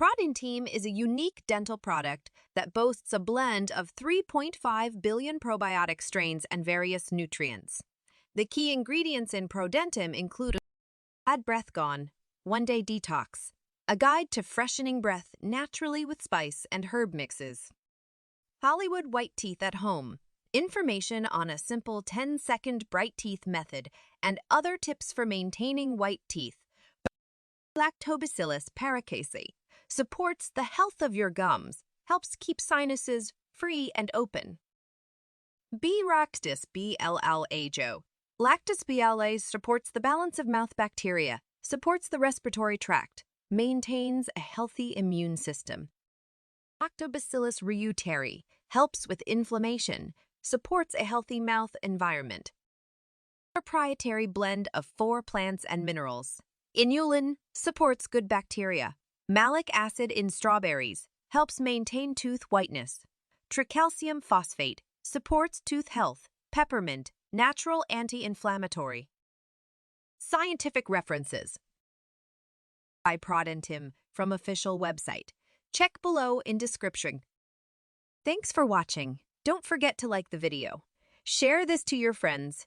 Prodentim is a unique dental product that boasts a blend of 3.5 billion probiotic strains and various nutrients. The key ingredients in Prodentim include Bad Breath Gone, One-Day Detox, a guide to freshening breath naturally with spice and herb mixes. Hollywood White Teeth at Home, information on a simple 10-second bright teeth method and other tips for maintaining white teeth. Lactobacillus paracasei supports the health of your gums, helps keep sinuses free and open. B-Lactis BLLAJO. Lactis BLA supports the balance of mouth bacteria, supports the respiratory tract, maintains a healthy immune system. Lactobacillus reuteri helps with inflammation, supports a healthy mouth environment. Proprietary blend of 4 plants and minerals. Inulin supports good bacteria. Malic acid in strawberries helps maintain tooth whiteness. Tricalcium phosphate supports tooth health. Peppermint, natural anti-inflammatory. Scientific references by Prodentim from official website. Check below in description. Thanks for watching. Don't forget to like the video. Share this to your friends